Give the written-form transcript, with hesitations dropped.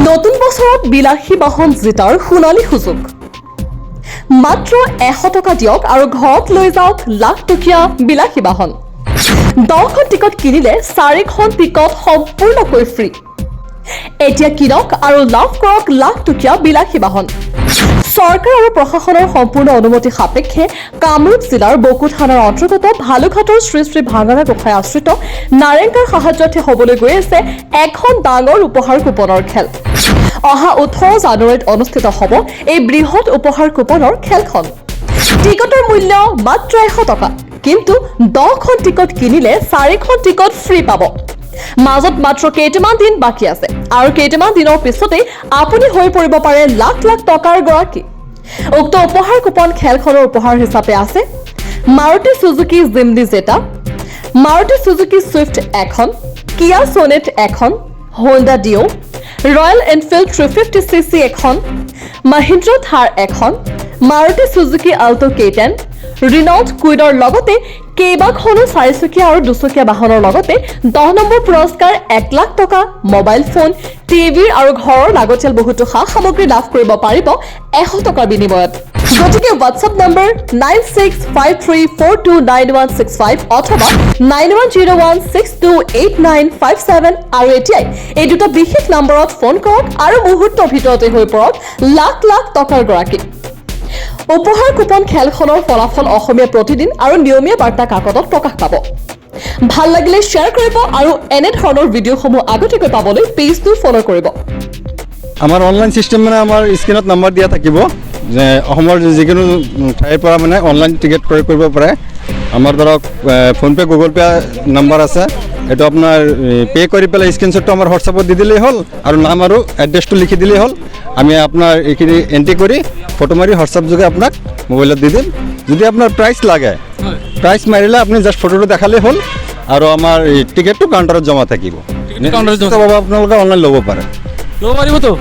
নতুন বছৰত বিলাসী বাহন জিতাৰ সোণালী সুযোগ মাত্ৰ 100 টকা দিয়ক আৰু ঘৰত লৈ যাওক লাখ টকীয়া বিলাসী বাহন 10খন টিকট কিনিলে 4খন টিকট সম্পূৰ্ণকৈ ফ্ৰী এতিয়া কিনক আৰু লাভ কৰক লাখ টকীয়া বিলাসী বাহন চৰকাৰ আৰু প্ৰশাসনৰ সম্পূৰ্ণ অনুমতি সাপেক্ষে কামৰূপ জিলাৰ বকু থানাৰ অন্তৰ্গত ভালুঘাটৰ শ্ৰী শ্ৰী ভাঙৰা গোসাঁই আশ্ৰিত নাৰেংকাৰ সাহায্যতে হ'বলৈ গৈ আছে এখন ডাঙৰ উপহাৰ কুপনৰ খেল অহা 18 জানুৱাৰীত অনুষ্ঠিত হ'ব এই বৃহৎ উপহাৰ কুপনৰ খেলখন টিকটৰ মূল্য মাত্ৰ 100 টকা কিন্তু 10খন টিকট কিনিলে 4খন টিকট ফ্ৰী পাব মাজত মাত্ৰ কেইটামান দিন বাকী আছে আৰু কেইটামান দিনৰ পিছতে আপুনি হৈ পৰিব পাৰে লাখ লাখ টকাৰ গৰাকী উক্ত উপহাৰ কুপন খেলখনৰ উপহাৰ হিচাপে আছে Maruti Suzuki Jimny Zeta Maruti Suzuki Swift এখন কিয়া সোনেট এখন হোণ্ডা ডিও ৰয়েল এনফিল্ড 350cc এখন মহিন্দ্ৰা থাৰ এখন মাৰুতি সুজুকি আল্টো K10 ৰিনল্ট কুইডৰ লগতে কেইবাখনো 4চকীয়া আৰু 2চকীয়া বাহনৰ লগতে 10 নম্বৰ পুৰস্কাৰ 1 লাখ টকা মোবাইল ফোন টিভি আৰু ঘৰৰ লাগতিয়াল বহুতো সামগ্ৰী লাভ কৰিব পাৰিব 100 টকাৰ বিনিময়ত গতিকে WhatsApp নম্বৰ 9653429165 অথবা 9101628957 আৰু এতিয়াই এই দুটা বিশেষ নম্বৰত ফোন কৰক আৰু মুহূৰ্তৰ ভিতৰতে হৈ পৰক লাখ লাখ টকাৰ গৰাকী উপহাৰ কুপন খেলখনৰ ফলাফল অসমীয়া প্ৰতিদিন আৰু নিয়মীয়া বাৰ্তা কাকতত প্ৰকাশ পাব ভাল লাগিলে শ্বেয়াৰ কৰিব আৰু এনে ধৰণৰ ভিডিঅ'সমূহ আগতীয়াকৈ পাবলৈ পেজটো ফলো কৰিব আমাৰ অনলাইন সিস্টেম মানে আমাৰ স্ক্ৰিনত নম্বৰ দিয়া থাকিব যে অসমৰ যিকোনো ঠাইৰ পৰা মানে অনলাইন টিকেট ক্ৰয় কৰিব পাৰে আমাৰ ধৰক phone pay Google pay number আছে এটা আপোনাৰ পে কৰি পেলাই স্ক্ৰিনশ্বটটো আমাৰ হোৱাটছআপত দি দিলেই হ'ল আৰু নাম আৰু এড্ৰেছটো লিখি দিলেই হ'ল আমি আপোনাৰ এইখিনি এন্ট্ৰি কৰি ফটো মাৰি হোৱাটছআপ যোগে আপোনাক মোবাইলত দি দিম যদি আপোনাৰ প্ৰাইচ লাগে প্ৰাইচ মাৰিলে আপুনি জাষ্ট ফটোটো দেখালেই হ'ল আৰু আমাৰ টিকেটটো কাউণ্টাৰত জমা থাকিব আপোনালোকে অনলাইন ল'ব পাৰে ল'ব পাৰিব তো